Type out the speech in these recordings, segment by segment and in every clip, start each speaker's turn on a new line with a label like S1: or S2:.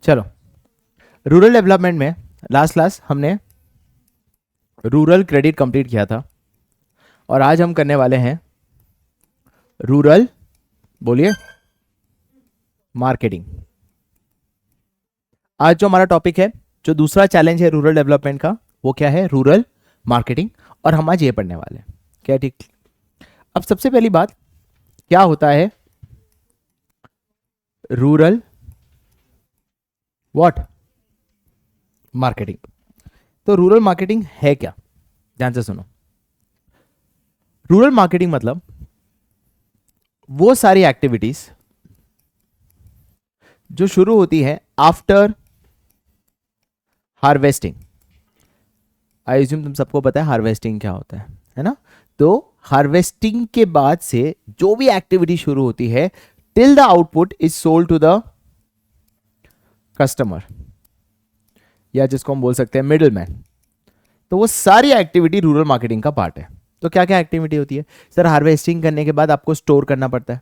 S1: चलो, rural development में last class हमने रूरल क्रेडिट कंप्लीट किया था और आज हम करने वाले हैं रूरल, बोलिए, मार्केटिंग। आज जो हमारा टॉपिक है, जो दूसरा चैलेंज है रूरल डेवलपमेंट का, वो क्या है? Rural marketing. और हम आज ये पढ़ने वाले हैं, क्या ठीक? अब सबसे पहली बात, क्या होता है रूरल व्हाट मार्केटिंग? तो रूरल मार्केटिंग है क्या? ध्यान से सुनो। रूरल मार्केटिंग मतलब वो सारी एक्टिविटीज जो शुरू होती है आफ्टर हार्वेस्टिंग। आई एज्यूम तुम सबको पता है हार्वेस्टिंग क्या होता है ना? तो हार्वेस्टिंग के बाद से जो भी एक्टिविटी शुरू होती है till the output is sold to the customer, या जिसको हम बोल सकते हैं मिडल मैन, तो वो सारी एक्टिविटी रूरल मार्केटिंग का पार्ट है। तो क्या क्या एक्टिविटी होती है? सर, हार्वेस्टिंग करने के बाद आपको स्टोर करना पड़ता है।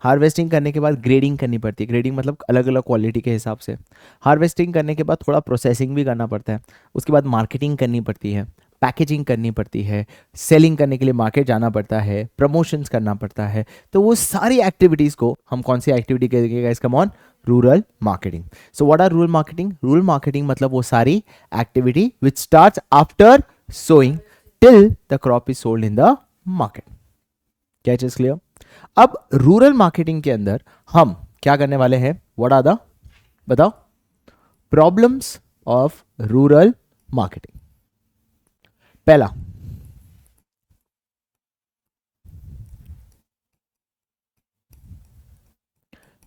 S1: हार्वेस्टिंग करने के बाद ग्रेडिंग करनी पड़ती है। ग्रेडिंग मतलब अलग अलग क्वालिटी के हिसाब से। हार्वेस्टिंग करने के बाद थोड़ा प्रोसेसिंग भी करना पड़ता है। उसके बाद मार्केटिंग करनी पड़ती है, पैकेजिंग करनी पड़ती है, सेलिंग करने के लिए मार्केट जाना पड़ता है, प्रमोशंस करना पड़ता है। तो वो सारी एक्टिविटीज़ को हम कौन सी एक्टिविटी कहेंगे guys? Come on, rural marketing. So what are rural marketing? Rural marketing मतलब वो सारी activity which starts after sowing till the crop is sold in the market. क्या चीज क्लियर? अब रूरल मार्केटिंग के अंदर हम क्या करने वाले हैं? व्हाट आर द, बताओ, प्रॉब्लम्स ऑफ रूरल मार्केटिंग। पहला,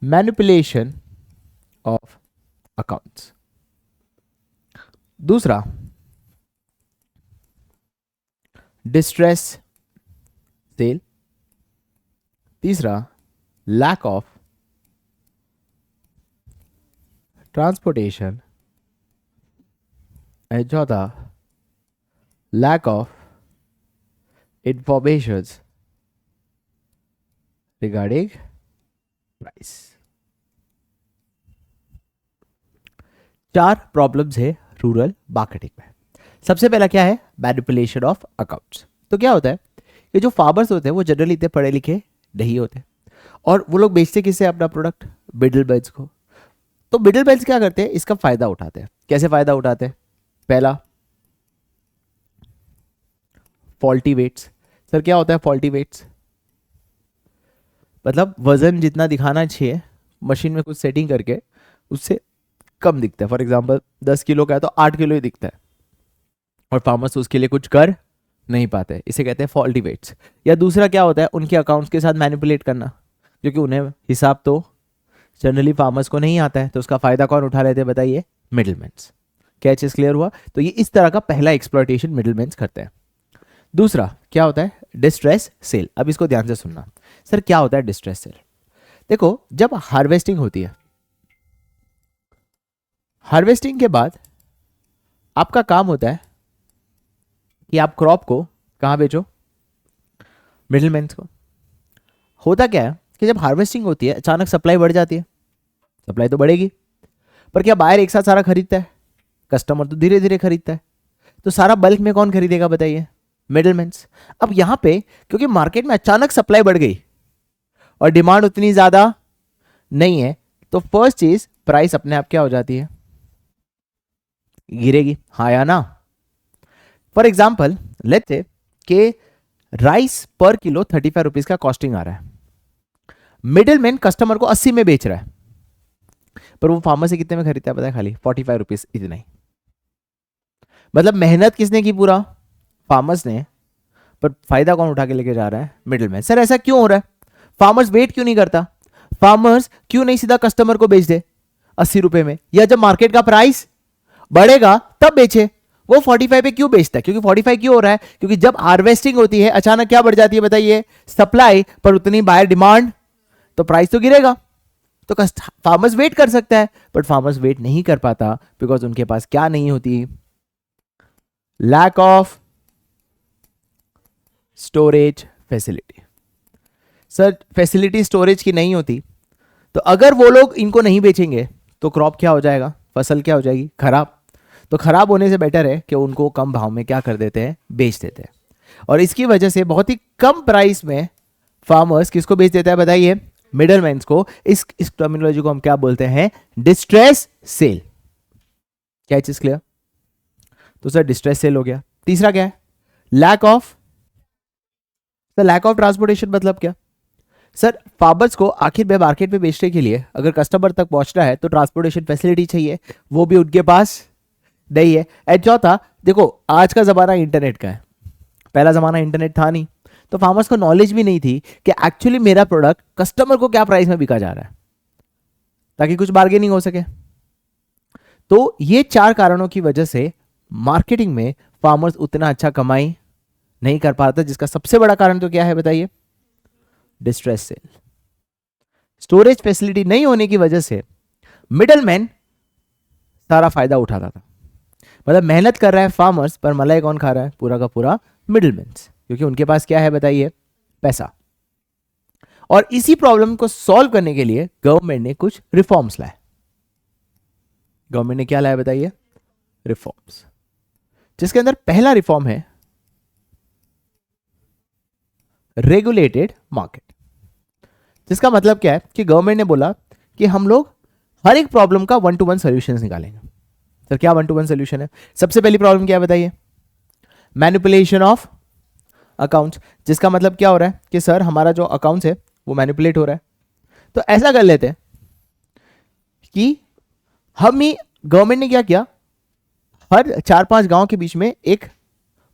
S1: मैनिपुलेशन ऑफ अकाउंट्स। दूसरा, डिस्ट्रेस सेल। तीसरा, लैक ऑफ ट्रांसपोर्टेशन। एंड चौथा, lack of information regarding price. चार प्रॉब्लम्स है रूरल मार्केटिंग में। सबसे पहला क्या है? Manipulation of accounts. तो क्या होता है कि जो फार्मर्स होते हैं वो जनरली इतने पढ़े लिखे नहीं होते और वो लोग बेचते किससे अपना प्रोडक्ट? मिडिल मैन्स को। तो मिडिल मैन्स क्या करते हैं? इसका फायदा उठाते हैं। कैसे फायदा उठाते हैं? पहला, फॉल्टी वेट्स। सर, क्या होता है फॉल्टी वेट्स? मतलब वजन जितना दिखाना चाहिए मशीन में कुछ सेटिंग करके उससे कम दिखता है। फॉर एग्जांपल 10 किलो का है तो 8 किलो ही दिखता है और फार्मर्स उसके लिए कुछ कर नहीं पाते। इसे कहते हैं फॉल्टी वेट्स। या दूसरा क्या होता है? उनके अकाउंट्स के साथ मैनिपुलेट करना, क्योंकि उन्हें हिसाब तो जनरली फार्मर्स को नहीं आता है, तो उसका फायदा कौन उठा लेते हैं? बताइए, मिडिलमैन्स। क्या चीज क्लियर हुआ? तो ये इस तरह का पहला एक्सप्लॉयटेशन मिडिलमैन्स करते हैं। दूसरा क्या होता है? Distress cell. अब इसको ध्यान से सुनना। सर, क्या होता है डिस्ट्रेस सेल? देखो, जब हार्वेस्टिंग होती है, हार्वेस्टिंग के बाद आपका काम होता है कि आप क्रॉप को कहां बेचो? मिडिलमैन्स को। होता क्या है कि जब हार्वेस्टिंग होती है अचानक सप्लाई बढ़ जाती है। सप्लाई तो बढ़ेगी, पर क्या बायर एक साथ सारा खरीदता है? कस्टमर तो धीरे धीरे खरीदता है। तो सारा बल्क में कौन खरीदेगा? बताइए, मिडिलमैन्स। अब यहां पे क्योंकि मार्केट में अचानक सप्लाई बढ़ गई और डिमांड उतनी ज्यादा नहीं है, तो फर्स्ट चीज प्राइस अपने आप क्या हो जाती है? गिरेगी, हाँ या ना? फॉर एग्जाम्पल लेट्स से कि राइस पर किलो 35 रुपीज का कॉस्टिंग आ रहा है। मिडिलमैन कस्टमर को 80 में बेच रहा है, पर वो फार्मर से कितने में खरीदता है? पता है? खाली 45 रुपीज, इतना ही। मतलब मेहनत किसने की? पूरा फार्मर्स ने, पर फायदा कौन उठा के लेके जा रहा है? मिडिलमैन। सर, ऐसा क्यों हो रहा है? फार्मर्स वेट क्यों नहीं करता? फार्मर्स क्यों नहीं सीधा कस्टमर को बेच दे 80 रुपए में? या जब मार्केट का प्राइस बढ़ेगा तब बेचे। वो 45 पे क्यों बेचता है? क्योंकि 45 क्यों हो रहा है? क्योंकि जब हार्वेस्टिंग होती है अचानक क्या बढ़ जाती है? बताइए, सप्लाई, पर उतनी बायर डिमांड, तो प्राइस तो गिरेगा। तो फार्मर्स वेट कर सकता है, बट फार्मर्स वेट नहीं कर पाता बिकॉज उनके पास क्या नहीं होती? Lack of storage facility. Sir, facility storage की नहीं होती, तो अगर वो लोग इनको नहीं बेचेंगे तो क्रॉप क्या हो जाएगा, फसल क्या हो जाएगी, खराब। तो खराब होने से बेटर है कि उनको कम भाव में क्या कर देते हैं, बेच देते हैं। और इसकी वजह से बहुत ही कम प्राइस में फार्मर्स किसको बेच देता है बताइए, मिडलमैन को। इस टर्मिनोलॉजी को हम क्या बोलते हैं, डिस्ट्रेस सेल। क्या चीज क्लियर? तो सर डिस्ट्रेस सेल हो गया। तीसरा क्या है, लैक ऑफ ट्रांसपोर्टेशन। मतलब क्या सर, फार्मर्स को आखिर में मार्केट में बेचने के लिए अगर कस्टमर तक पहुंचना है तो ट्रांसपोर्टेशन फैसिलिटी चाहिए, वो भी उनके पास नहीं है। एंड चौथा, देखो आज का जमाना इंटरनेट का है, पहला जमाना इंटरनेट था नहीं, तो फार्मर्स को नॉलेज भी नहीं थी कि एक्चुअली मेरा प्रोडक्ट कस्टमर को क्या प्राइस में बिका जा रहा है, ताकि कुछ बार्गेनिंग हो सके। तो ये 4 कारणों की वजह से मार्केटिंग में फार्मर्स उतना अच्छा कमाई नहीं कर पाता, जिसका सबसे बड़ा कारण तो क्या है बताइए, डिस्ट्रेस सेल। स्टोरेज फैसिलिटी नहीं होने की वजह से मिडलमैन सारा फायदा उठाता था। मतलब मेहनत कर रहा है फार्मर्स, पर मलाई कौन खा रहा है, पूरा का पूरा मिडलमैन, क्योंकि उनके पास क्या है बताइए, पैसा। और इसी प्रॉब्लम को सॉल्व करने के लिए गवर्नमेंट ने कुछ रिफॉर्म्स लाए। गवर्नमेंट ने क्या लाया बताइए, रिफॉर्म्स, जिसके अंदर पहला रिफॉर्म है रेगुलेटेड मार्केट। जिसका मतलब क्या है कि गवर्नमेंट ने बोला कि हम लोग हर एक प्रॉब्लम का 1-to-1 सॉल्यूशंस निकालेंगे। सर क्या 1-to-1 सॉल्यूशन है? सबसे पहली प्रॉब्लम क्या है बताइए, मैनिपुलेशन ऑफ अकाउंट्स। जिसका मतलब क्या हो रहा है कि सर हमारा जो अकाउंट्स है वो मैनिपुलेट हो रहा है। तो ऐसा कर लेते हैं कि हम ही, गवर्नमेंट ने क्या किया, हर 4-5 गांव के बीच में एक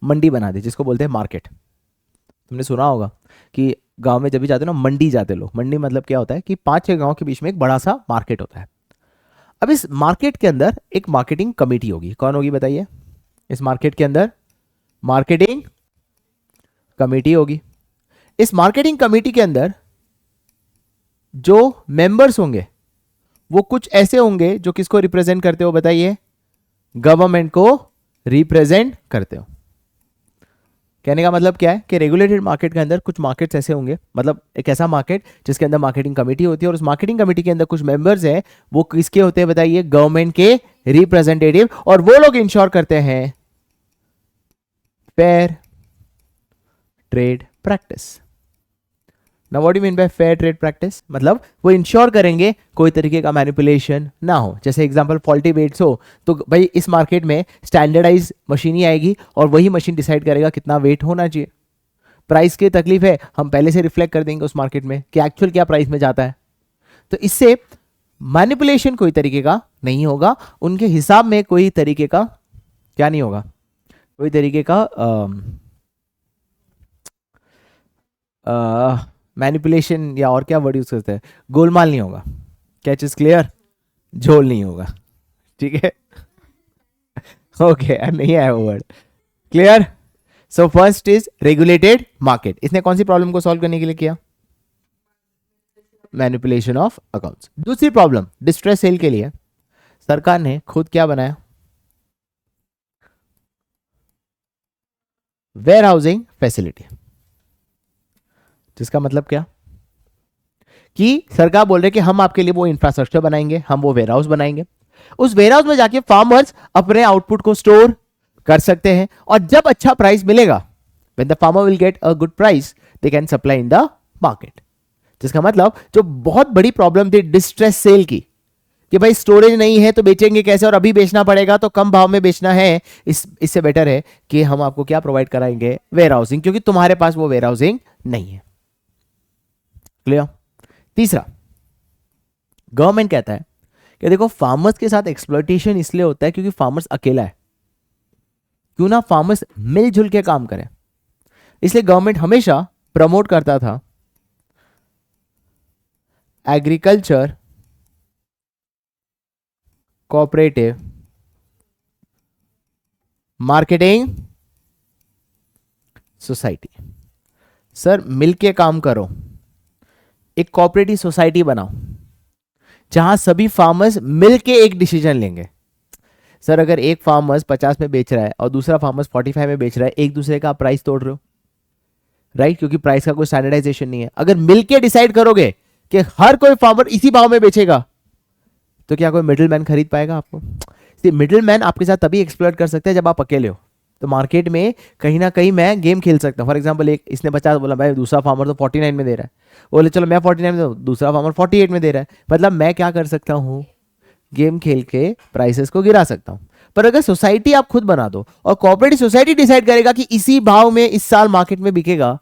S1: मंडी बना दी, जिसको बोलते हैं मार्केट। तुमने सुना होगा कि गांव में जब भी जाते हो ना, मंडी जाते लोग। मंडी मतलब क्या होता है कि 5-6 गांव के बीच में एक बड़ा सा मार्केट होता है। अब इस मार्केट के अंदर एक मार्केटिंग कमेटी होगी। कौन होगी बताइए, इस मार्केट के अंदर मार्केटिंग कमेटी होगी। इस मार्केटिंग कमेटी के अंदर जो मेंबर्स होंगे वो कुछ ऐसे होंगे जो किसको रिप्रेजेंट करते हो बताइए, गवर्नमेंट को रिप्रेजेंट करते हो। कहने का मतलब क्या है कि रेगुलेटेड मार्केट के अंदर कुछ मार्केट्स ऐसे होंगे, मतलब एक ऐसा मार्केट जिसके अंदर मार्केटिंग कमेटी होती है, और उस मार्केटिंग कमेटी के अंदर कुछ मेंबर्स हैं, वो किसके होते हैं बताइए, गवर्नमेंट के रिप्रेजेंटेटिव। और वो लोग इंश्योर करते हैं fair trade practice. Now what do you mean by fair trade practice? मतलब वो इंश्योर करेंगे कोई तरीके का मैनिपुलेशन ना हो। जैसे एग्जांपल फॉल्टी वेट्स हो तो भाई इस मार्केट में स्टैंडर्डाइज मशीन ही आएगी और वही मशीन डिसाइड करेगा कितना वेट होना चाहिए। प्राइस की तकलीफ है, हम पहले से रिफ्लेक्ट कर देंगे उस मार्केट में कि एक्चुअल क्या प्राइस में जाता है। तो इससे मैनिपुलेशन कोई तरीके का नहीं होगा, उनके हिसाब में कोई तरीके का क्या नहीं होगा, कोई तरीके का मैनिपुलेशन या और क्या वर्ड यूज करते हैं, गोलमाल नहीं होगा। क्या चीज क्लियर? झोल नहीं होगा। ठीक है, ओके, नहीं आया वो word, clear? So first is regulated market. इसने कौन सी प्रॉब्लम को सॉल्व करने के लिए किया? Manipulation of accounts. दूसरी प्रॉब्लम डिस्ट्रेस सेल के लिए सरकार ने खुद क्या बनाया? Warehousing facility. जिसका मतलब क्या कि सरकार बोल रहे कि हम आपके लिए वो इंफ्रास्ट्रक्चर बनाएंगे, हम वो वेयर हाउस बनाएंगे। उस वेयर हाउस में जाके फार्मर्स अपने आउटपुट को स्टोर कर सकते हैं, और जब अच्छा प्राइस मिलेगा, when the farmer will get a good price, they can supply in the market. जिसका मतलब जो बहुत बड़ी प्रॉब्लम थी डिस्ट्रेस सेल की कि भाई स्टोरेज नहीं है तो बेचेंगे कैसे, और अभी बेचना पड़ेगा तो कम भाव में बेचना है, इससे बेटर है कि हम आपको क्या प्रोवाइड कराएंगे, वेयर हाउसिंग, क्योंकि तुम्हारे पास वो वेयर हाउसिंग नहीं है। क्लियर? तीसरा, गवर्नमेंट कहता है कि देखो फार्मर्स के साथ एक्सप्लॉयटेशन इसलिए होता है क्योंकि फार्मर्स अकेला है, क्यों ना फार्मर्स मिलजुल के काम करें। इसलिए गवर्नमेंट हमेशा प्रमोट करता था agriculture cooperative marketing society. Sir मिलके काम करो, एक कोऑपरेटिव सोसाइटी बनाओ जहां सभी फार्मर्स मिलके एक डिसीजन लेंगे। सर अगर एक फार्मर्स 50 में बेच रहा है और दूसरा फार्मर्स 45 में बेच रहा है, एक दूसरे का प्राइस तोड़ रहे हो, राइट? क्योंकि प्राइस का कोई स्टैंडर्डाइजेशन नहीं है। अगर मिलके डिसाइड करोगे कि हर कोई फार्मर इसी भाव में बेचेगा, तो क्या कोई मिडिल मैन खरीद पाएगा आपको? मिडिल मैन आपके साथ तभी एक्सप्लॉइट कर सकते हैं जब आप अकेले हो। तो मार्केट में कहीं ना कहीं मैं गेम खेल सकता हूँ। फॉर एग्जाम्पल, एक इसने 50 बोला, भाई दूसरा फार्मर तो 49 में दे रहा है, बोले चलो मैं 49 में दूँ, दूसरा फार्मर 48 में दे रहा है, मतलब मैं क्या कर सकता हूँ, गेम खेल के प्राइसेस को गिरा सकता हूँ। पर अगर सोसाइटी आप खुद बना दो और कोऑपरेटिव सोसाइटी डिसाइड करेगा कि इसी भाव में इस साल मार्केट में बिकेगा,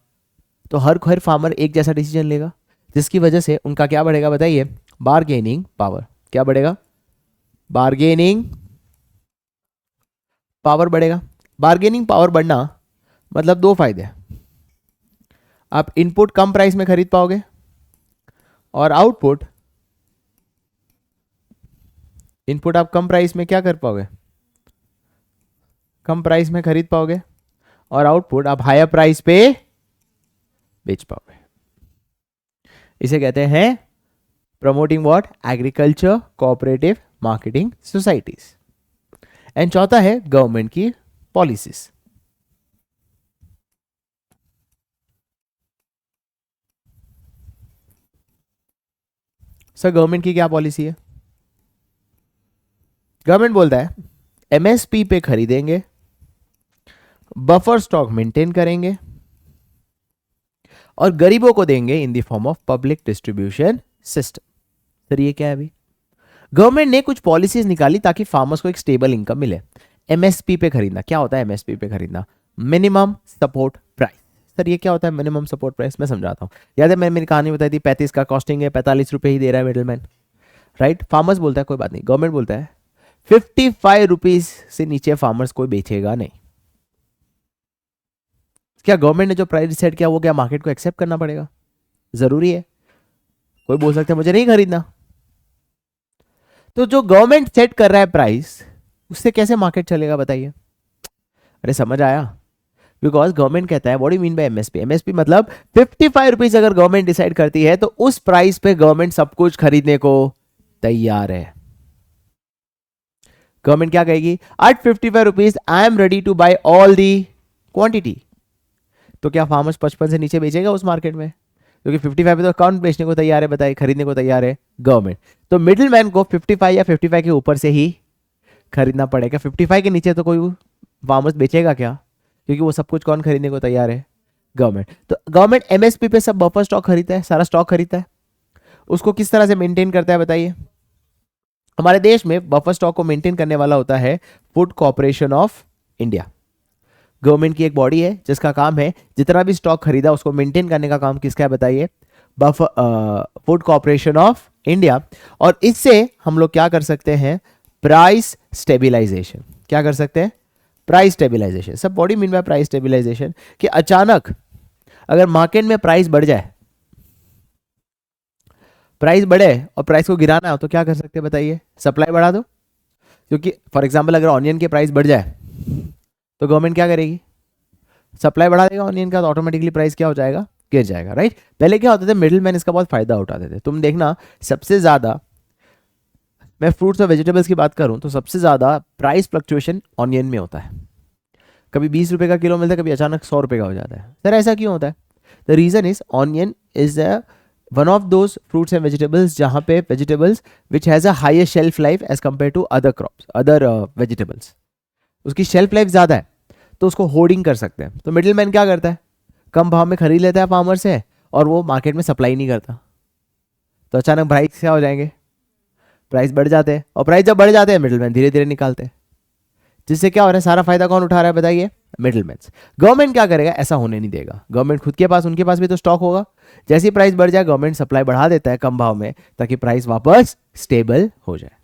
S1: तो हर हर फार्मर एक जैसा डिसीजन लेगा, जिसकी वजह से उनका क्या बढ़ेगा बताइए? Bargaining power. क्या बढ़ेगा? बार्गेनिंग पावर बढ़ेगा। बार्गेनिंग पावर बढ़ना मतलब दो फायदे हैं, आप इनपुट कम प्राइस में खरीद पाओगे और आउटपुट, इनपुट आप कम प्राइस में क्या कर पाओगे? कम प्राइस में खरीद पाओगे और आउटपुट आप हायर प्राइस पे बेच पाओगे। इसे कहते हैं promoting what? Agriculture cooperative marketing societies. And चौथा है गवर्नमेंट की पॉलिसीज। सर गवर्नमेंट की क्या पॉलिसी है? गवर्नमेंट बोलता है एमएसपी पे खरीदेंगे, बफर स्टॉक मेंटेन करेंगे और गरीबों को देंगे in the form of public distribution system. Sir ये क्या है? अभी गवर्नमेंट ने कुछ पॉलिसीज निकाली ताकि फार्मर्स को एक स्टेबल इनकम मिले। एमएसपी पे खरीदना, क्या होता है एमएसपी पे खरीदना? Minimum support price. सर ये क्या होता है मिनिमम सपोर्ट प्राइस? मैं समझाता हूँ। याद है मैंने मेरी कहानी बताई थी, 35 का कॉस्टिंग है, 45 रुपए ही दे रहा है मिडिलमैन, राइट? फार्मर्स बोलता है कोई बात नहीं, गवर्नमेंट बोलता है 55 रुपीज से नीचे फार्मर्स कोई बेचेगा नहीं। क्या गवर्नमेंट ने जो प्राइस डिसाइड किया वो क्या मार्केट को एक्सेप्ट करना पड़ेगा? जरूरी है? कोई बोल सकता है मुझे नहीं खरीदना। तो जो गवर्नमेंट सेट कर रहा है प्राइस, उससे कैसे मार्केट चलेगा बताइए? अरे समझ आया? बिकॉज गवर्नमेंट कहता है what do you mean by MSP? MSP मतलब 55 रुपीज अगर गवर्नमेंट डिसाइड करती है तो उस प्राइस पे गवर्नमेंट सब कुछ खरीदने को तैयार है। गवर्नमेंट क्या कहेगी? At 55 rupees I am ready to buy all the quantity. तो क्या फार्मर्स 55 से नीचे बेचेगा उस मार्केट में? क्योंकि 55 पे तो कौन बेचने को तैयार है बताइए? खरीदने को तैयार है गवर्नमेंट। तो मिडिल मैन को 55 या 55 के ऊपर से ही खरीदना पड़ेगा। 55 के नीचे तो कोई फार्मर्स बेचेगा क्या? क्योंकि वो सब कुछ कौन खरीदने को तैयार है? गवर्नमेंट। तो गवर्नमेंट एमएसपी पे सब बफर स्टॉक खरीदता है, सारा स्टॉक खरीदता है। उसको किस तरह से मेंटेन करता है बताइए? हमारे देश में बफर स्टॉक को मेंटेन करने वाला होता है food corporation of India. Government की एक बॉडी है जिसका काम है जितना भी स्टॉक खरीदा उसको मेंटेन करने का काम किसका है बताइए? Food corporation of India. और इससे हम लोग क्या कर सकते हैं? Price stabilisation. क्या कर सकते हैं? Price stabilisation. सब बॉडी मीन बाय प्राइस स्टेबिलाईजेशन कि अचानक अगर मार्केट में प्राइस बढ़ जाए, प्राइस बढ़े और प्राइस को गिराना हो तो क्या कर सकते हैं बताइए? सप्लाई बढ़ा दो। क्योंकि फॉर एग्जांपल अगर ऑनियन के प्राइस बढ़ जाए तो गवर्नमेंट क्या करेगी? सप्लाई बढ़ा देगा ऑनियन का, तो ऑटोमेटिकली प्राइस क्या हो जाएगा? गिर जाएगा, राइट? पहले क्या होता था, मिडिल मैन इसका बहुत फायदा उठाते थे। तुम देखना सबसे ज्यादा, मैं फ्रूट्स और वेजिटेबल्स की बात करूं तो सबसे ज्यादा प्राइस फ्लक्चुएशन ऑनियन में होता है। कभी 20 रुपए का किलो मिलता है, कभी अचानक 100 रुपए का हो जाता है। सर ऐसा क्यों होता है? The reason is onion is one of those fruits and vegetables जहां पे vegetables which has a higher shelf life as compare to other crops, other vegetables. उसकी शेल्फ लाइफ ज्यादा है तो उसको होर्डिंग कर सकते हैं। तो मिडिल मैन क्या करता है? कम भाव में खरीद लेता है फार्मर से और वो मार्केट में सप्लाई नहीं करता, तो अचानक प्राइस क्या हो जाएंगे? प्राइस बढ़ जाते हैं, और प्राइस जब बढ़ जाते हैं मिडिल मैन धीरे धीरे निकालते हैं, जिससे क्या हो रहा है? सारा फायदा कौन उठा रहा है बताइए? Middle man. गवर्नमेंट क्या करेगा? ऐसा होने नहीं देगा। गवर्नमेंट खुद के पास, उनके पास भी तो स्टॉक होगा। जैसी प्राइस बढ़ जाए गवर्नमेंट सप्लाई बढ़ा देता है कम भाव में ताकि प्राइस वापस स्टेबल हो जाए।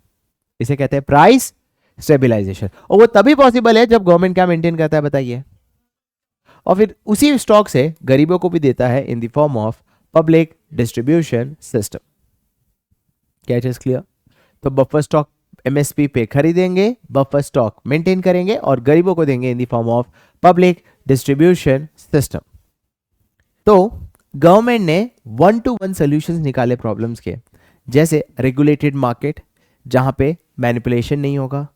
S1: इसे कहते हैं प्राइस स्टेबिलाईजेशन। और वो तभी पॉसिबल है जब गवर्नमेंट क्या मेंटेन करता है बताइए? और फिर उसी स्टॉक से गरीबों को भी देता है in the form of public distribution system. क्या इट इज क्लियर? तो बफर स्टॉक एमएसपी पे खरीदेंगे, बफर स्टॉक मेंटेन करेंगे और गरीबों को देंगे in the form of public distribution system. तो गवर्नमेंट ने 1-to-1 सॉल्यूशंस निकाले प्रॉब्लम्स के, जैसे रेगुलेटेड मार्केट जहां पे मैनिपुलेशन नहीं होगा,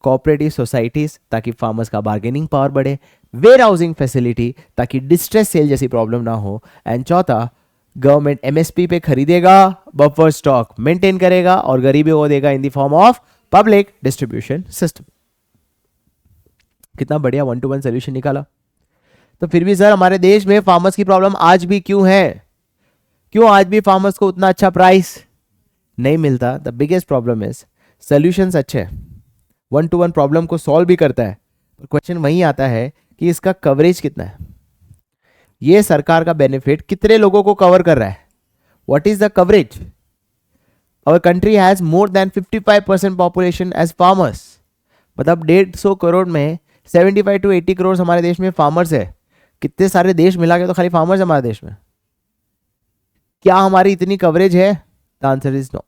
S1: कोऑपरेटिव सोसाइटीज ताकि फार्मर्स का बार्गेनिंग पावर बढ़े, वेयर हाउसिंग फैसिलिटी ताकि डिस्ट्रेस सेल जैसी प्रॉब्लम ना हो, एंड चौथा गवर्नमेंट एमएसपी पे खरीदेगा, बफर स्टॉक मेंटेन करेगा और गरीबी को देगा in the form of public distribution system. कितना बढ़िया 1-to-1 सोल्यूशन निकाला। तो फिर भी सर हमारे देश में फार्मर्स की प्रॉब्लम आज भी क्यों है? क्यों आज भी फार्मर्स को उतना अच्छा प्राइस नहीं मिलता? The biggest problem is solutions अच्छे हैं, 1-to-1 प्रॉब्लम को सॉल्व भी करता है, पर क्वेश्चन वही आता है कि इसका कवरेज कितना है, ये सरकार का बेनिफिट कितने लोगों को कवर कर रहा है, what is the coverage? Our country has more than 55% population as farmers, मतलब 150 करोड़ में 75 to 80 करोड़ हमारे देश में फार्मर्स है। कितने सारे देश मिला के तो खाली फार्मर्स हमारे देश में। क्या हमारी इतनी कवरेज है? The answer is no.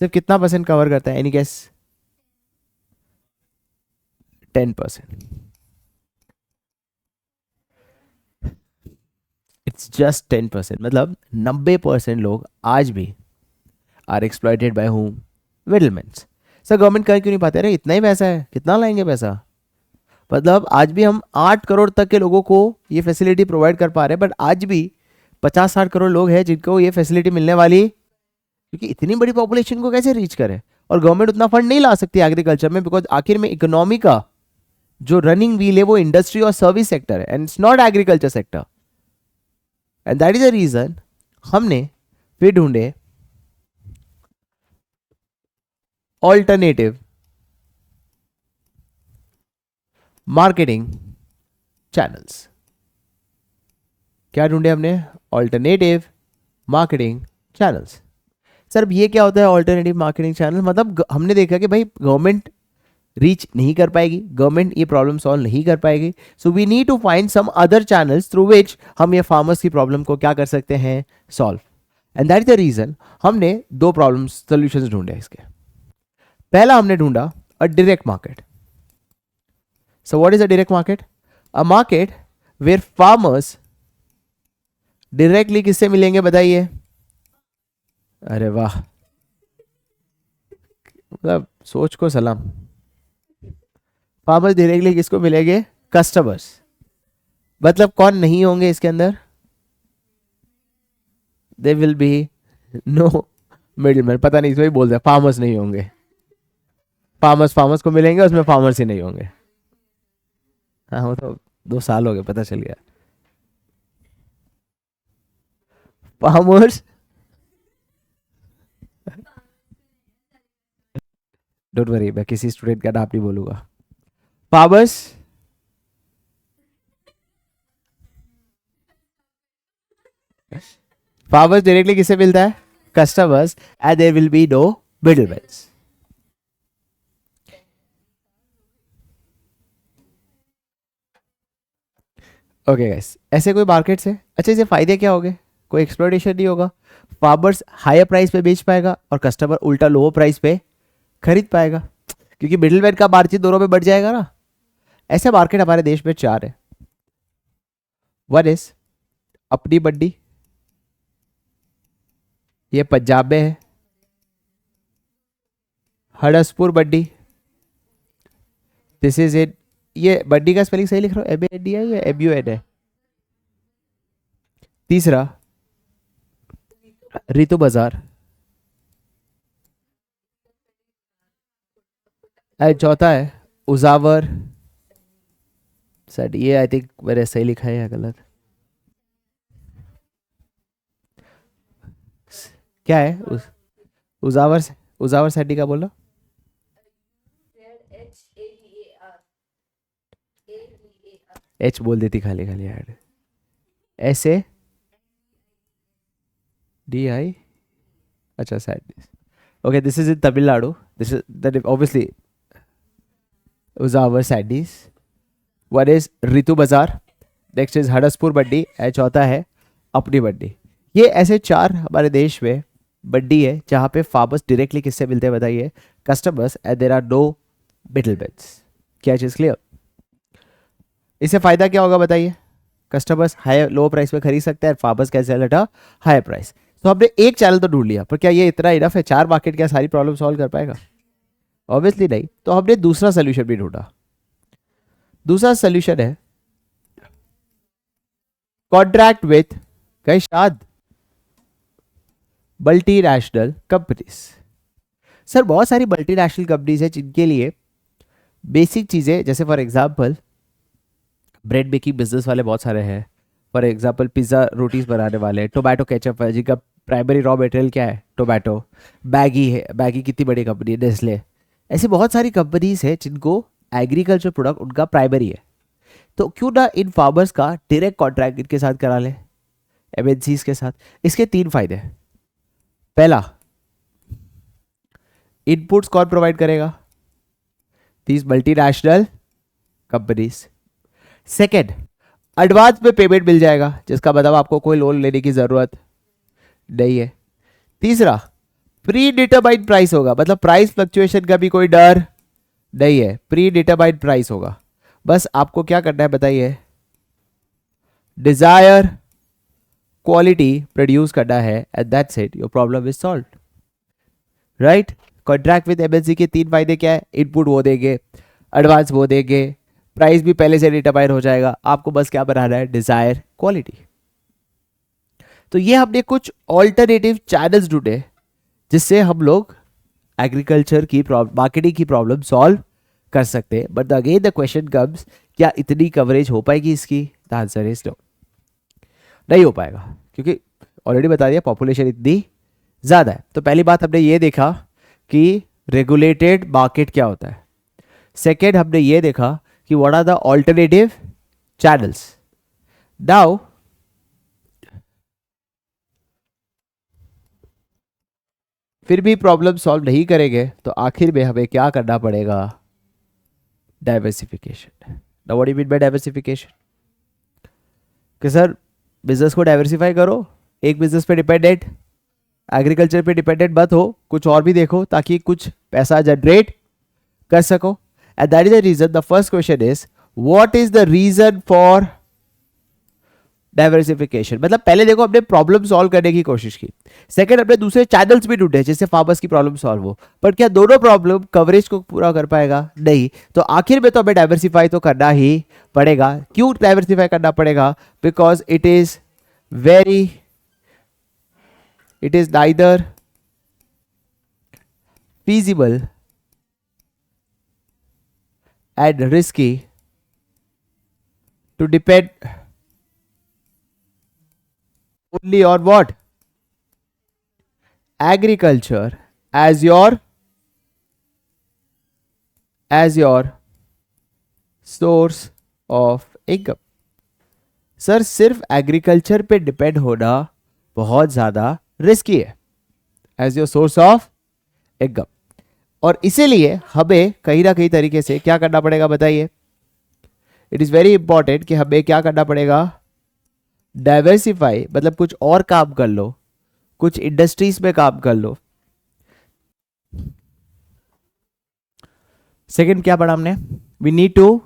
S1: सिर्फ कितना परसेंट कवर करता है? Any guess? 10%। इट्स जस्ट 10%, मतलब 90% लोग आज भी are exploited by whom? Middlemans. Sir government कर क्यों नहीं पाते? अरे इतना ही पैसा है, कितना लाएंगे पैसा? मतलब आज भी हम 8 करोड़ तक के लोगों को ये फैसिलिटी प्रोवाइड कर पा रहे हैं, बट आज भी 50-60 करोड़ लोग हैं जिनको ये फैसिलिटी मिलने वाली, क्योंकि इतनी बड़ी पॉपुलेशन को कैसे रीच करे? और गवर्नमेंट उतना फंड नहीं ला सकती एग्रीकल्चर में, बिकॉज आखिर में इकोनॉमी का जो रनिंग व्हील है वो इंडस्ट्री और सर्विस सेक्टर है, and it's not agriculture sector. And that is the reason हमने फिर ढूंढे ऑल्टरनेटिव मार्केटिंग चैनल्स। क्या ढूंढे हमने? Alternative marketing channels. सर ये क्या होता है ऑल्टरनेटिव मार्केटिंग चैनल? मतलब हमने देखा कि भाई गवर्नमेंट रीच नहीं कर पाएगी, गवर्नमेंट ये प्रॉब्लम सॉल्व नहीं कर पाएगी, so we need to find some other channels through which हम ये फार्मर्स की प्रॉब्लम को क्या कर सकते हैं? Solve. And that is the reason हमने 2 प्रॉब्लम सोल्यूशंस ढूंढे इसके। पहला हमने ढूंढा a direct market. So what is a direct market? A market where farmers directly किससे मिलेंगे? बताइए। अरे वाह, मतलब सोच को सलाम। फार्मर्स डायरेक्टली किसको मिलेंगे? कस्टमर्स। मतलब कौन नहीं होंगे इसके अंदर? They will be no middleman. पता नहीं इसमें बोल रहे फार्मर्स नहीं होंगे, फार्मर्स को मिलेंगे, उसमें फार्मर्स ही नहीं होंगे। हाँ वो तो 2 साल हो गए, पता चल गया। फार्मर्स डोंट वरी, मैं किसी स्टूडेंट का नाम नहीं बोलूंगा। फार्मर्स फार्मर्स डायरेक्टली किससे मिलता है? Customers, and there will be no middleman. Okay guys, ऐसे कोई मार्केट्स है। अच्छा इससे फायदे क्या होंगे? कोई एक्सप्लॉयटेशन नहीं होगा, फार्मर्स हायर प्राइस पे बेच पाएगा और कस्टमर उल्टा लोअर प्राइस पे खरीद पाएगा, क्योंकि मिडिलमैन का मार्जिन दोनों में बढ़ जाएगा ना। ऐसे मार्केट हमारे देश में 4 है। वन इज अपनी मंडी, ये पंजाब में है। हड़सपुर मंडी, दिस इज इट। ये मंडी का स्पेलिंग सही लिख रहा हूँ? MAND है या MUN है? तीसरा रितु बाजार, चौथा है उजावर। सर ये आई थिंक मेरे सही लिखा है या गलत? क्या है उजावर? उजावर सैडी का बोलो। एच बोल देती खाली खाली ऐड। SADI। अच्छा sadness. Okay this is in Tamil Nadu, this is that obviously Uzhavar सैडीज। One is Rythu Bazaar, next is हड़सपुर मंडी, चौथा है अपनी मंडी। ये ऐसे 4 हमारे देश में मंडी है जहाँ पे फार्मर्स डायरेक्टली किससे मिलते हैं? बताइए, customers, and there are no middleman. क्या चीज़ क्लियर? इससे फायदा क्या होगा बताइए? कस्टमर्स हाई लो प्राइस पे खरीद सकते हैं, farmers can sell at a high price. तो हमने एक चैनल तो ढूंढ लिया, पर क्या ये इतना इनफ है? 4 मार्केट क्या सारी प्रॉब्लम सॉल्व कर पाएगा? ऑब्वियसली नहीं। तो हमने दूसरा सोल्यूशन भी ढूंढा। दूसरा सोल्यूशन है कॉन्ट्रैक्ट विथ, कहीं शाद मल्टीनेशनल कंपनीज। सर बहुत सारी मल्टीनेशनल कंपनीज है जिनके लिए बेसिक चीज़ें, जैसे for example bread baking business वाले बहुत सारे हैं, फॉर एग्जांपल पिज़्ज़ा रोटीज बनाने वाले, टोमेटो केचप है जिनका प्राइमरी रॉ मटेरियल क्या है, टोमेटो। बैगी है, बैगी कितनी बड़ी कंपनी है, नेस्ले। ऐसी बहुत सारी कंपनीज है जिनको एग्रीकल्चर प्रोडक्ट उनका प्राइमरी है। तो क्यों ना इन फार्मर्स का डायरेक्ट कॉन्ट्रैक्ट इनके साथ करा ले, एमएनसीज के साथ। इसके 3 फायदे। पहला, इनपुट्स कौन प्रोवाइड करेगा, these multinational companies. Second, advance में पेमेंट मिल जाएगा, जिसका मतलब आपको कोई लोन लेने की जरूरत नहीं है। तीसरा, प्री डिटरमाइंड प्राइस होगा, मतलब प्राइस फ्लक्चुएशन का भी कोई डर नहीं है, प्री डिटरमाइंड प्राइस होगा। बस आपको क्या करना है बताइए, डिजायर क्वालिटी प्रोड्यूस करना है and that's it, your problem is solved. Right. Contract with MNC के 3 फायदे क्या है, इनपुट वो देंगे, एडवांस वो देंगे, प्राइस भी पहले से डिटरमाइन हो जाएगा, आपको बस क्या बनाना है, डिजायर क्वालिटी। तो ये हमने कुछ ऑल्टरनेटिव चैनल्स ढूंढे जिससे हम लोग एग्रीकल्चर की मार्केटिंग की प्रॉब्लम सॉल्व कर सकते हैं। But again the question comes, क्या इतनी कवरेज हो पाएगी इसकी? द आंसर इज नो, नहीं हो पाएगा, क्योंकि ऑलरेडी बता दिया पॉपुलेशन इतनी ज़्यादा है। तो पहली बात हमने ये देखा कि रेगुलेटेड मार्केट क्या होता है। सेकेंड, हमने ये देखा कि what are the alternative channels. Now फिर भी प्रॉब्लम सॉल्व नहीं करेंगे तो आखिर में हमें क्या करना पड़ेगा, diversification. Now what do you mean by diversification? कि सर बिजनेस को डाइवर्सिफाई करो, एक बिजनेस पे डिपेंडेंट, एग्रीकल्चर पे डिपेंडेंट मत हो, कुछ और भी देखो ताकि कुछ पैसा जनरेट कर सको। And that is the reason, the first question is what is the reason for diversification. मतलब पहले देखो हमने प्रॉब्लम सॉल्व करने की कोशिश की, सेकंड हमने दूसरे चैनल्स भी ढूंढे जिससे फार्मर्स की प्रॉब्लम सॉल्व हो, पर क्या दोनों प्रॉब्लम कवरेज को पूरा कर पाएगा? नहीं। तो आखिर में तो हमें डाइवर्सिफाई तो करना ही पड़ेगा। क्यों डाइवर्सिफाई करना पड़ेगा? Because it is neither feasible and risky to depend only on what? Agriculture as your source of income। Sir सिर्फ एग्रीकल्चर पे डिपेंड होना बहुत ज़्यादा रिस्की है as your source of income, और इसीलिए हमें कहीं ना कहीं तरीके से क्या करना पड़ेगा बताइए? इट इज़ वेरी इंपॉर्टेंट कि हमें क्या करना पड़ेगा, डाइवर्सिफाई, मतलब कुछ और काम कर लो, कुछ इंडस्ट्रीज में काम कर लो। सेकंड क्या पढ़ा हमने? We need to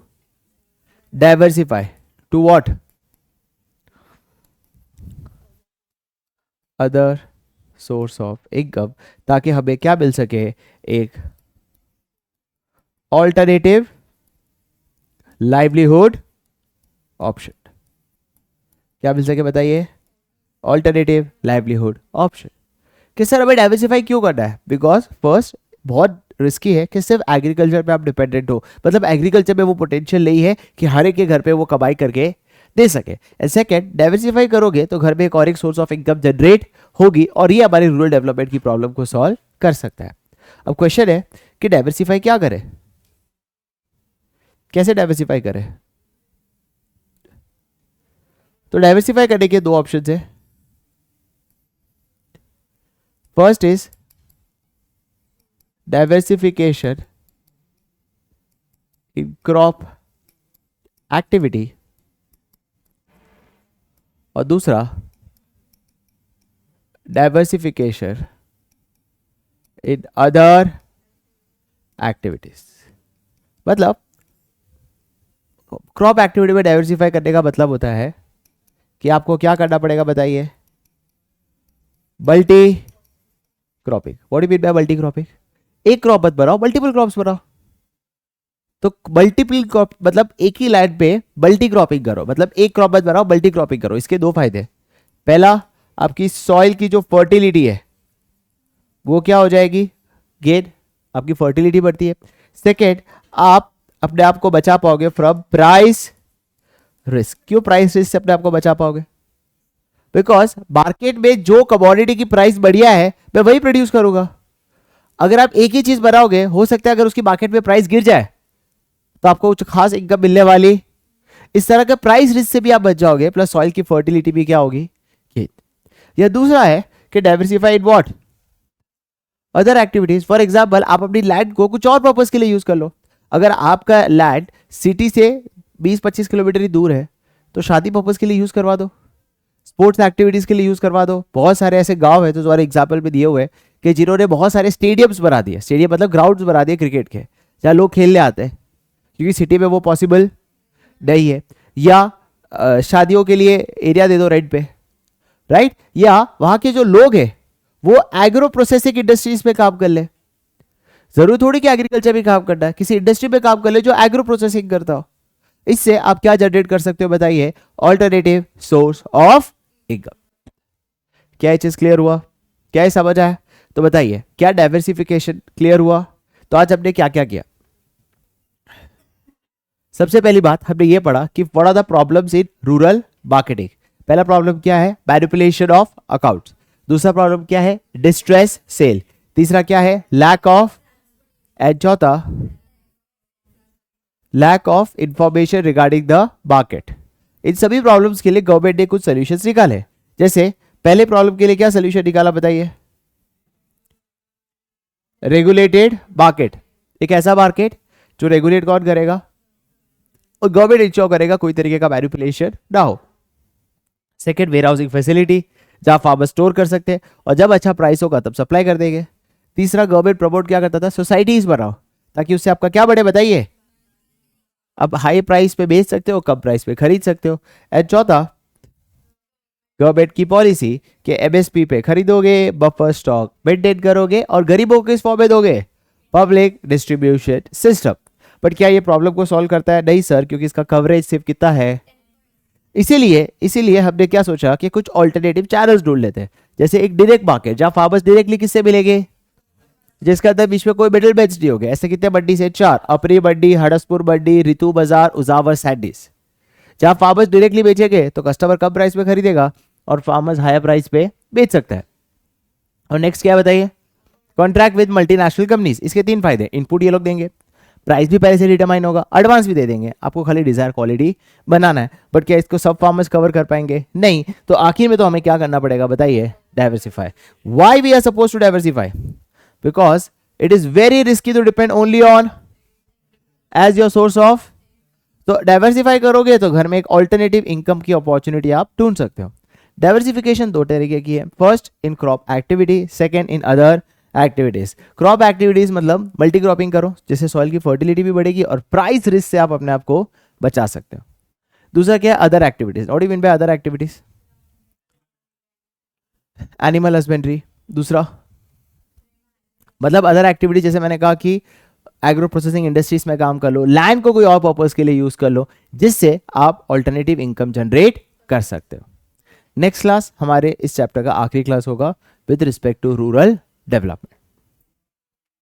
S1: diversify to what? Other source of income, ताकि हमें क्या मिल सके, एक ऑल्टरनेटिव लाइवलीहुड ऑप्शन। क्या मिल सके बताइए? Alternative livelihood option. कि सर हमें डाइवर्सिफाई क्यों करना है? बिकॉज फर्स्ट बहुत रिस्की है कि सिर्फ एग्रीकल्चर पे आप डिपेंडेंट हो, मतलब एग्रीकल्चर में वो पोटेंशियल नहीं है कि हर एक के घर पे वो कमाई करके दे सके। एंड सेकेंड, डाइवर्सिफाई करोगे तो घर में एक और एक सोर्स ऑफ इनकम जनरेट होगी, और ये हमारी रूरल डेवलपमेंट की प्रॉब्लम को सॉल्व कर सकता है। अब क्वेश्चन है कि डाइवर्सिफाई क्या करें, कैसे डाइवर्सिफाई करें? तो डाइवर्सिफाई करने के 2 ऑप्शन है। First is diversification in crop activity, और दूसरा डाइवर्सिफिकेशन इन अदर एक्टिविटीज। मतलब क्रॉप एक्टिविटी में डाइवर्सिफाई करने का मतलब होता है कि आपको क्या करना पड़ेगा बताइए? Multi cropping. What do you mean by multi cropping? एक क्रॉप मत बनाओ, मल्टीपल क्रॉप्स बनाओ। तो मल्टीपल क्रॉप मतलब एक ही लैंड पे मल्टी क्रॉपिंग करो, मतलब एक क्रॉप मत बनाओ, मल्टी क्रॉपिंग करो। इसके 2 फायदे। पहला, आपकी सॉइल की जो फर्टिलिटी है वो क्या हो जाएगी, गेन, आपकी फर्टिलिटी बढ़ती है। सेकेंड, आप अपने आप को बचा पाओगे फ्रॉम प्राइस रिस्क। क्यों प्राइस रिस्क से अपने आप को बचा पाओगे? बिकॉज मार्केट में जो कमोडिटी की प्राइस बढ़िया है मैं वही प्रोड्यूस करूंगा। अगर आप एक ही चीज बनाओगे, हो सकता है अगर उसकी मार्केट में प्राइस गिर जाए तो आपको कुछ खास इनकम मिलने वाली। इस तरह का प्राइस रिस्क से भी आप बच जाओगे, प्लस सॉइल की फर्टिलिटी भी क्या होगी, खेत। या दूसरा है कि diversified what, other activities. For example, आप अपनी लैंड को कुछ और पर्पस के लिए यूज कर लो। अगर आपका लैंड सिटी से 20-25 किलोमीटर ही दूर है तो शादी पर्पस के लिए यूज करवा दो, स्पोर्ट्स एक्टिविटीज के लिए यूज करवा दो। बहुत सारे ऐसे गांव है तो तुम्हारे एग्जाम्पल में दिए हुए हैं कि जिन्होंने बहुत सारे स्टेडियम्स बना दिए, स्टेडियम मतलब ग्राउंड्स बना दिए क्रिकेट के, जहाँ लोग खेलने आते हैं, क्योंकि सिटी में वो पॉसिबल नहीं है। या शादियों के लिए एरिया दे दो रेंट पे, राइट। या वहां के जो लोग हैं वो एग्रो प्रोसेसिंग इंडस्ट्रीज में काम कर ले। जरूर थोड़ी कि एग्रीकल्चर में काम करना है, किसी इंडस्ट्री में काम कर ले जो एग्रो प्रोसेसिंग करता हो। इससे आप क्या जनरेट कर सकते हो बताइए, ऑल्टरनेटिव सोर्स ऑफ इनकम। क्या ये चीज क्लियर हुआ? क्या ये समझ आया? तो बताइए क्या डाइवर्सिफिकेशन क्लियर हुआ? तो आज हमने क्या क्या किया? सबसे पहली बात हमने ये पढ़ा कि what are the problems in rural marketing. पहला प्रॉब्लम क्या है, मैनिपुलेशन ऑफ अकाउंट्स। दूसरा प्रॉब्लम क्या है, डिस्ट्रेस सेल। तीसरा क्या है, लैक ऑफ, एंड चौथा lack of information regarding the market. इन सभी प्रॉब्लम्स के लिए गवर्नमेंट ने कुछ सॉल्यूशंस निकाले। जैसे पहले प्रॉब्लम के लिए क्या सॉल्यूशन निकाला बताइए, रेगुलेटेड मार्केट। एक ऐसा मार्केट जो रेगुलेट कौन करेगा, और गवर्नमेंट इंश्योर करेगा कोई तरीके का मैनिपुलेशन ना हो। सेकेंड, वेयर हाउसिंग फैसिलिटी, जहां फार्मर स्टोर कर सकते हैं और जब अच्छा प्राइस होगा तब सप्लाई कर देंगे। तीसरा, गवर्नमेंट प्रमोट क्या करता था, सोसाइटीज बनाओ ताकि उससे आपका क्या बढ़े बताइए, अब हाई प्राइस पे बेच सकते हो, कम प्राइस पे खरीद सकते हो। एंड चौथा, गवर्नमेंट की पॉलिसी कि एमएसपी पे खरीदोगे, बफर स्टॉक मेंटेन करोगे और गरीबों को इस फॉर्म में दोगे, पब्लिक डिस्ट्रीब्यूशन सिस्टम। बट क्या ये प्रॉब्लम को सॉल्व करता है? नहीं सर, क्योंकि इसका कवरेज सिर्फ कितना है। इसीलिए हमने क्या सोचा कि कुछ ऑल्टरनेटिव चैनल्स ढूंढ लेते हैं। जैसे एक डायरेक्ट मार्केट जहां फार्मर्स डायरेक्टली किससे मिलेंगे, जिसका अंदर बीच में कोई मिडिल मैच नहीं होगा। ऐसे कितने मंडी से? 4, अपनी मंडी, हड़सपुर मंडी, रितु बाजार, उजावर, सैंडीज। जहां फार्मर्स डायरेक्टली बेचेंगे तो कस्टमर कम प्राइस पे खरीदेगा और फार्मर्स हायर प्राइस पे बेच सकता है। और नेक्स्ट क्या बताइए, कॉन्ट्रैक्ट विद मल्टीनेशनल कंपनीज। इसके 3 फायदे, इनपुट ये लोग देंगे, प्राइस भी पहले से डिटरमाइन होगा, एडवांस भी दे देंगे, आपको खाली डिजायर क्वालिटी बनाना है। बट क्या इसको सब फार्मर्स कवर कर पाएंगे? नहीं। तो आखिर में तो हमें क्या करना पड़ेगा बताइए, diversify. Why we are suppose to diversify? Because it is very risky to depend only on as your source of. तो डाइवर्सिफाई करोगे तो घर में एक ऑल्टरनेटिव इनकम की अपॉर्चुनिटी आप ढूंढ सकते हो। डाइवर्सिफिकेशन 2 तरीके की है, first in crop activity, second in other activities. Crop activities मतलब मल्टी क्रॉपिंग करो, जिससे सॉइल की फर्टिलिटी भी बढ़ेगी और प्राइस रिस्क से आप अपने आप को बचा सकते हो। दूसरा क्या है, other activities. What do you mean by other activities? Animal husbandry. दूसरा मतलब अदर एक्टिविटी, जैसे मैंने कहा कि एग्रो प्रोसेसिंग इंडस्ट्रीज में काम कर लो, लैंड को कोई और पर्पस के लिए यूज कर लो, जिससे आप ऑल्टरनेटिव इनकम जनरेट कर सकते हो। नेक्स्ट क्लास हमारे इस चैप्टर का आखिरी क्लास होगा with respect to rural development.